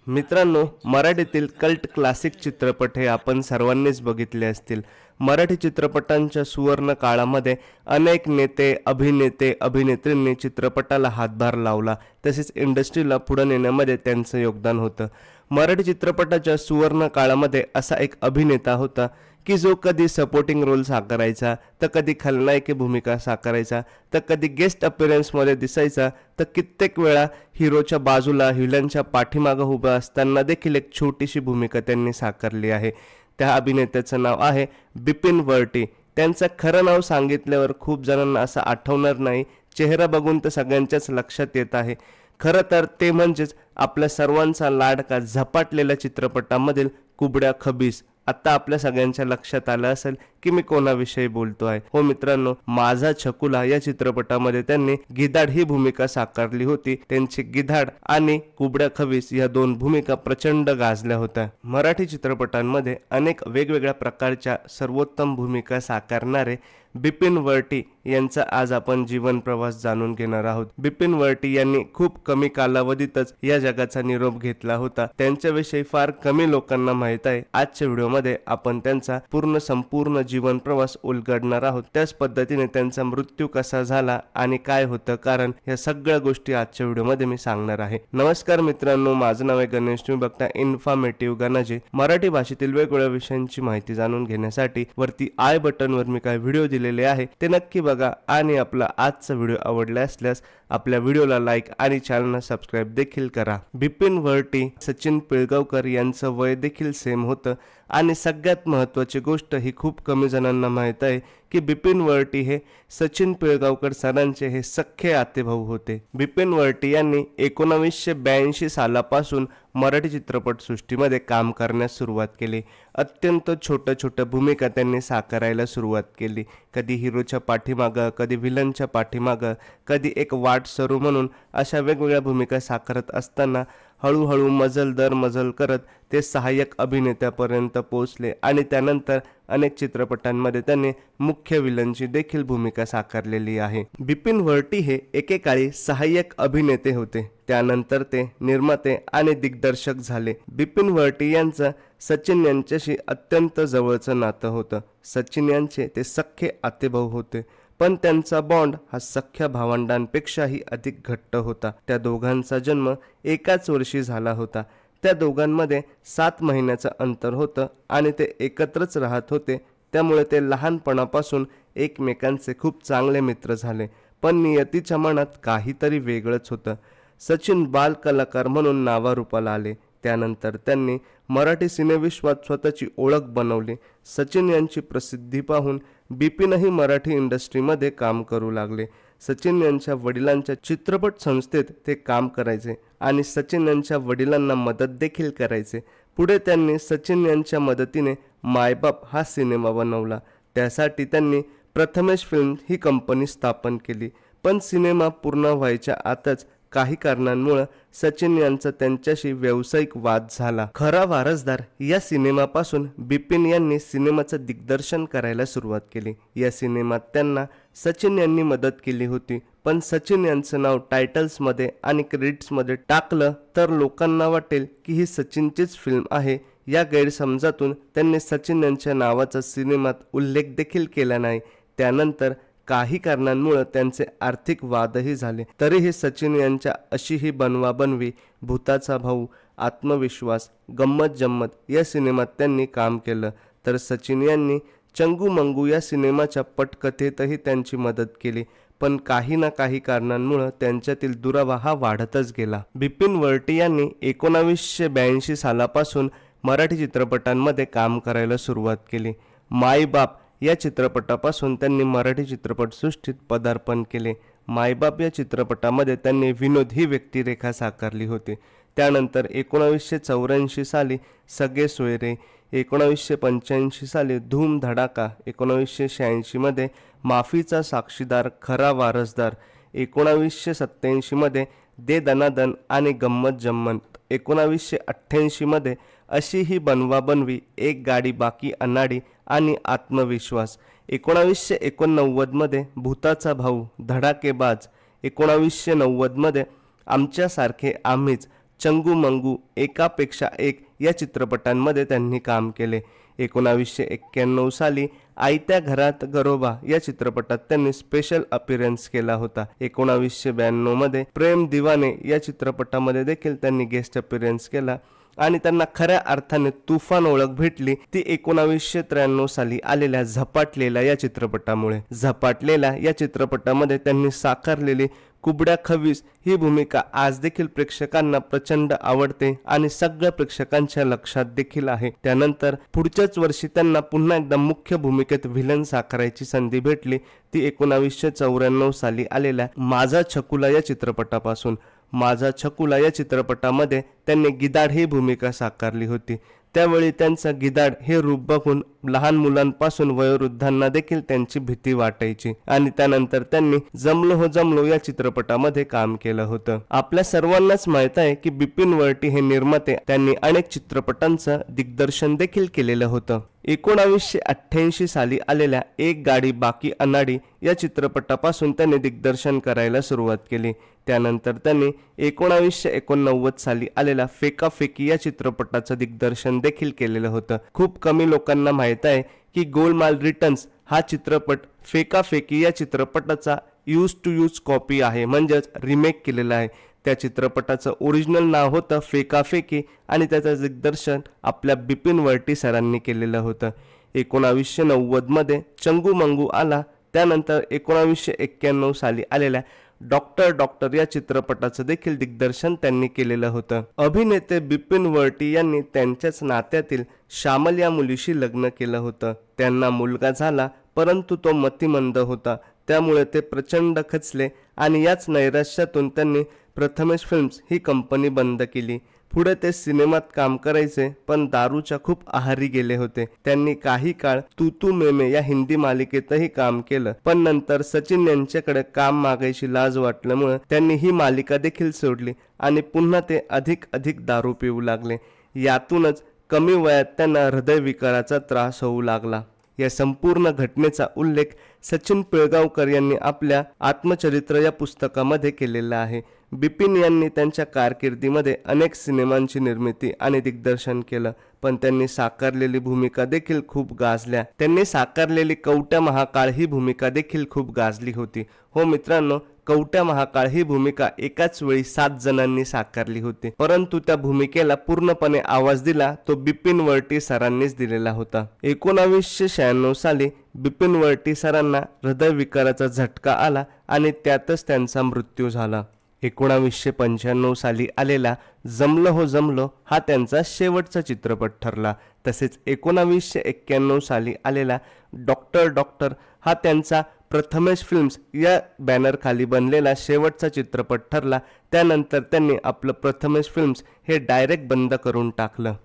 मित्रांनो, मराठीतील cult classic चित्रपट हे आपण सर्वांनीच बघितले असतील। मराठी चित्रपटांच्या सुवर्ण काळामध्ये अनेक नेते, अभिनेते, अभिनेत्रींनी चित्रपटाला हातभार लावला, तसेच इंडस्ट्रीला पुढे नेण्यामध्ये त्यांचं योगदान होतं। मराठी चित्रपटाच्या सुवर्ण काळामध्ये असा एक अभिनेता होता की जो कधी सपोर्टिंग रोल साकारायचा, तर कधी खलनायकी भूमिका साकारायचा, तर कधी गेस्ट अपीअरन्समध्ये दिसायचा, तर कित्येक वेळा हिरोच्या बाजूला, व्हिलनच्या पाठीमागे उभा असताना देखील एक छोटीशी भूमिका त्यांनी साकारली आहे। त्या अभिनेत्याचं नाव आहे बिपिन वर्टी। त्यांचं खरं नाव सांगितल्यावर खूप जणांना असं आठवणार नाही, चेहरा बघून तर सगळ्यांच्याच लक्षात येत आहे। खरं तर ते म्हणजेच आपल्या सर्वांचा लाडका झपाटलेल्या चित्रपटामधील कुबड्या खबीस। आता आपल्या सगळ्यांच्या लक्षात आलं असेल की मी कोणाविषयी बोलतो आहे। हो मित्रांनो, माझा छकुला या चित्रपटामध्ये त्यांनी गिधाड ही भूमिका साकारली होती। त्यांची गिधाड आणि कुबड्या खबीस या दोन भूमिका प्रचंड गाजल्या होत्या। मराठी चित्रपटांमध्ये अनेक वेगवेगळ्या प्रकारच्या सर्वोत्तम भूमिका साकारणारे बिपिन वर्टी यांचा आज आपण जीवन प्रवास जाणून घेणार आहोत। बिपिन वर्टी यांनी खूप कमी कालावधीतच या जगाचा निरोप घेतला होता। त्यांच्याविषयी फार कमी लोकांना माहित आहे। आजच्या व्हिडिओमध्ये आपण त्यांचा संपूर्ण जीवन प्रवास उलगडणार आहोत। त्याच पद्धतीने त्यांचा मृत्यू कसा झाला आणि काय होतं कारण या सगळ्या गोष्टी आजच्या व्हिडिओमध्ये मी सांगणार आहे। नमस्कार मित्रांनो, माझं नाव आहे गणेश। तुम्ही बघता इन्फॉर्मेटिव्ह गणाजी। मराठी भाषेतील वेगवेगळ्या विषयांची माहिती जाणून घेण्यासाठी वरती आय बटनवर मी काय व्हिडिओ दिलेले आहे ते नक्की बघा आणि आपला आजचा व्हिडिओ आवडला असल्यास आपल्या व्हिडिओला लाईक आणि चॅनलला सबस्क्राइब देखील करा। बिपिन वर्टी सचिन पिळगावकर यांचं वय देखील सेम होतं आणि सगळ्यात महत्त्वाची गोष्ट ही खूप कमी जणांना माहित आहे की बिपिन वर्टी हे सचिन पिळगावकर सरांचे हे सख्खे आतेभाऊ होते। बिपिन वर्टी यांनी 1982 सालापासून मराठी चित्रपट सृष्टीमध्ये काम करण्यास सुरुवात केली। अत्यंत छोट्या भूमिका त्यांनी साकारायला सुरुवात केली। कधी हिरोच्या पाठीमागं, कधी व्हिलनच्या पाठीमागं, कधी एक वाट सरू म्हणून अशा वेगवेगळ्या भूमिका साकारत असताना हळूहळू मजल दर मजल करत ते सहाय्यक अभिनेत्यापर्यंत पोहोचले आणि त्यानंतर अनेक चित्रपटांमध्ये त्यांनी मुख्य विलनची देखील भूमिका साकारलेली आहे। बिपिन वर्टी हे एकेकाळी सहाय्यक अभिनेते होते, त्यानंतर ते निर्माते आणि दिग्दर्शक झाले। बिपिन वर्टी यांचं सचिन यांच्याशी अत्यंत जवळचं नातं होतं। सचिन यांचे ते सख्खे आतेभाऊ होते, पण त्यांचा बॉन्ड हा सख्ख्या भावंडांपेक्षाही अधिक घट्ट होता। त्या दोघांचा जन्म एकाच वर्षी झाला होता। त्या दोघांमध्ये 7 महिन्याचं अंतर होतं आणि ते एकत्रच राहत होते, त्यामुळे ते लहानपणापासून एकमेकांचे खूप चांगले मित्र झाले। पण नियतीच्या मनात काहीतरी वेगळंच होतं। सचिन बाल कलाकार म्हणून नावारूपाला आले, त्यानंतर त्यांनी मराठी सिनेविश्वात स्वतःची ओळख बनवली। सचिन यांची प्रसिद्धी पाहून बिपिनही मराठी इंडस्ट्रीमध्ये काम करू लागले। सचिन यांच्या वडिलांच्या चित्रपट संस्थेत ते काम करायचे आणि सचिन यांच्या वडिलांना मदत देखील करायचे। पुढे त्यांनी सचिन यांच्या मदतीने मायबाप हा सिनेमा बनवला। त्यासाठी त्यांनी प्रथमेश फिल्म ही कंपनी स्थापन केली, पण सिनेमा पूर्ण व्हायच्या आतच काही कारणांमुळे सचिन यांचा त्यांच्याशी व्यावसायिक वाद झाला। खरा वारसदार या सिनेमापासून बिपिन यांनी सिनेमाचं दिग्दर्शन करायला सुरुवात केली। या सिनेमात त्यांना सचिन यांनी मदत केली होती, पण सचिन यांचं नाव टायटल्समध्ये आणि क्रेडिट्समध्ये टाकलं तर लोकांना वाटेल की ही सचिनचीच फिल्म आहे। या गैरसमजातून त्यांनी सचिन यांच्या नावाचा सिनेमात उल्लेख देखील केला नाही। त्यानंतर काही कारणांमुळे त्यांचे आर्थिक वादही झाले। तरीही सचिन यांच्या अशीही बनवाबनवी, भूताचा भाऊ, आत्मविश्वास, गम्मत जम्मत या सिनेमात त्यांनी काम केलं। तर सचिन यांनी चंगू मंगू या सिनेमाच्या पटकथेतही त्यांची मदत केली, पण काही ना काही कारणांमुळे त्यांच्यातील दुरावा हा वाढतच गेला। बिपिन वर्टी यांनी 1982 सालापासून मराठी चित्रपटांमध्ये काम करायला सुरुवात केली। मायबाप या चित्रपटापासून त्यांनी मराठी चित्रपटसृष्टीत पदार्पण केले। मायबाप या चित्रपटामध्ये त्यांनी विनोद ही व्यक्तिरेखा साकारली होती। त्यानंतर 1984 साली सगळे सोयरे, 1985 साली धूम धडाका, 1986 मध्ये माफीचा साक्षीदार खरा वारसदार, 1987 मध्ये दे दनादन आणि गम्मत जम्मत, 1988 मध्ये अशी ही बनवाबनवी, एक गाडी बाकी अनाडी आणि आत्मविश्वास, 1989 मध्ये भूताचा भाऊ, धडाकेबाज, 1990 मध्ये आमच्यासारखे आम्हीच, चंगू मंगू, एकापेक्षा एक या चित्रपटांमध्ये त्यांनी काम केले. 1991 साली आयत्या घरात गरोबा या चित्रपटात त्यांनी स्पेशल अपीअरन्स केला होता. 1992 मध्ये प्रेम दिवाने या चित्रपटामध्ये देखील त्यांनी गेस्ट अपीअरन्स केला आणि त्यांना खऱ्या अर्थाने तुफान ओळख भेटली ती 1993 साली आलेल्या झपाटलेला या चित्रपटामुळे. झपाटलेला या चित्रपटामध्ये त्यांनी साकारलेली कुबड्या खवीस ही भूमिका आज देखील प्रेक्षकांना प्रचंड आवडते आणि सगळ्या प्रेक्षकांच्या लक्षात देखील आहे. त्यानंतर पुढच्याच वर्षी त्यांना पुन्हा एकदा मुख्य भूमिकेत व्हिलन साकारायची संधी भेटली ती 1994 साली आलेल्या माझा छकुला या चित्रपटापासून. माझा छकुला या चित्रपटामध्ये त्यांनी गिधाड ही भूमिका साकारली होती. त्यावेळी त्यांचा गिधाड हे रूप बघून लहान मुलांपासून वयोवृद्धांना देखील त्यांची भीती वाटायची आणि त्यानंतर त्यांनी जमलो हो जमलो या चित्रपटामध्ये काम केलं होतं. आपल्या सर्वांनाच माहित आहे की बिपिन वरटी हे निर्माते, त्यांनी अनेक चित्रपटांचं दिग्दर्शन देखील केलेलं होतं. 1988 साली आलेल्या एक गाडी बाकी अनाडी या चित्रपटापासून त्यांनी दिग्दर्शन करायला सुरुवात केली. त्यानंतर त्यांनी 1989 साली आलेल्या फेकाफेकी या चित्रपटाचं दिग्दर्शन देखील केलेलं होतं. खूप कमी लोकांना माहित आहे की गोलमाल रिटर्न्स हा चित्रपट फेकाफेकी या चित्रपटाचा यूज टू यूज कॉपी आहे, म्हणजेच रिमेक केलेला आहे. त्या चित्रपटाचं ओरिजिनल नाव होतं फेकाफेकी आणि त्याचं दिग्दर्शन आपल्या बिपिन वरटी सरांनी केलेलं होतं. 1990 मध्ये चंगू मंगू आला. त्यानंतर 1991 साली आलेल्या डॉक्टर या चित्रपटाचं देखील दिग्दर्शन त्यांनी केलेलं होतं. अभिनेते बिपिन वरटी यांनी त्यांच्याच नात्यातील श्यामल या मुलीशी लग्न केलं होतं. त्यांना मुलगा झाला परंतु तो मतिमंद होता, त्यामुळे ते प्रचंड खचले आणि याच नैराश्यातून त्यांनी प्रथमेश फिल्म्स ही कंपनी बंद केली. पुढे ते सिनेमात काम करायचे पण दारूच्या खूप आहारी गेले होते. त्यांनी काही काळ तू तू मेमे या हिंदी मालिकेतही काम केलं, पण नंतर सचिन यांच्याकडे काम मागायची लाज वाटल्यामुळे त्यांनी ही मालिका देखील सोडली आणि पुन्हा ते अधिक दारू पिऊ लागले. यातूनच कमी वयात त्यांना हृदयविकाराचा त्रास होऊ लागला. या संपूर्ण घटनेचा उल्लेख सचिन पिळगावकर यांनी आपल्या आत्मचरित्र या पुस्तकामध्ये केलेला आहे. बिपिन यांनी त्यांच्या कारकिर्दीमध्ये अनेक सिनेमांची निर्मिती आणि दिग्दर्शन केलं, पण त्यांनी साकारलेली भूमिका देखील खूप गाजल्या. त्यांनी साकारलेली कवट्या महाकाळ ही भूमिका देखील खूप गाजली होती. हो मित्रांनो, कवट्या महाकाळ ही भूमिका एकाच वेळी 7 जणांनी साकारली होती, परंतु त्या भूमिकेला पूर्णपणे आवाज दिला तो बिपिन वरटी सरांनीच दिलेला होता. 1996 साली बिपिन वरटी सरांना हृदयविकाराचा झटका आला आणि त्यातच त्यांचा मृत्यू झाला. 1995 साली आलेला जमलो हो जमलो हा त्यांचा शेवटचा चित्रपट ठरला. तसेच 1991 साली आलेला डॉक्टर हा त्यांचा प्रथमेश फिल्म्स या बॅनर खाली बनलेला शेवटचा चित्रपट ठरला. त्यानंतर त्यांनी आपलं प्रथमेश फिल्म्स हे डायरेक्ट बंद करून टाकलं.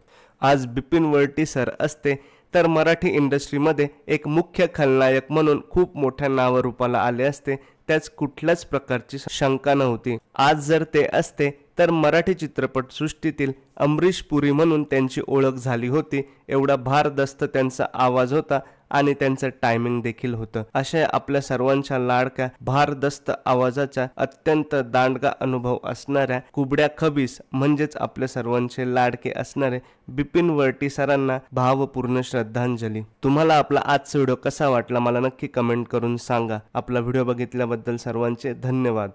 आज बिपिन वरटी सर असते तर मराठी इंडस्ट्रीमध्ये एक मुख्य खलनायक म्हणून खूप मोठ्या नावारूपाला आले असते, त्याच कुठल्याच प्रकारची शंका नव्हती. आज जर ते असते तर मराठी चित्रपट सृष्टीतील अमरीश पुरी म्हणून त्यांची ओळख झाली होती. एवढा भारदस्त त्यांचा आवाज होता आणि त्यांचं टायमिंग देखील होतं. अशा आपल्या सर्वांच्या लाडक्या भारदस्त आवाजाचा अत्यंत दांडगा अनुभव असणाऱ्या कुबड्या खबीस म्हणजेच आपल्या सर्वांचे लाडके असणारे बिपिन वरटी सरांना भावपूर्ण श्रद्धांजली. तुम्हाला आपला आजचा व्हिडिओ कसा वाटला मला नक्की कमेंट करून सांगा. आपला व्हिडिओ बघितल्याबद्दल सर्वांचे धन्यवाद.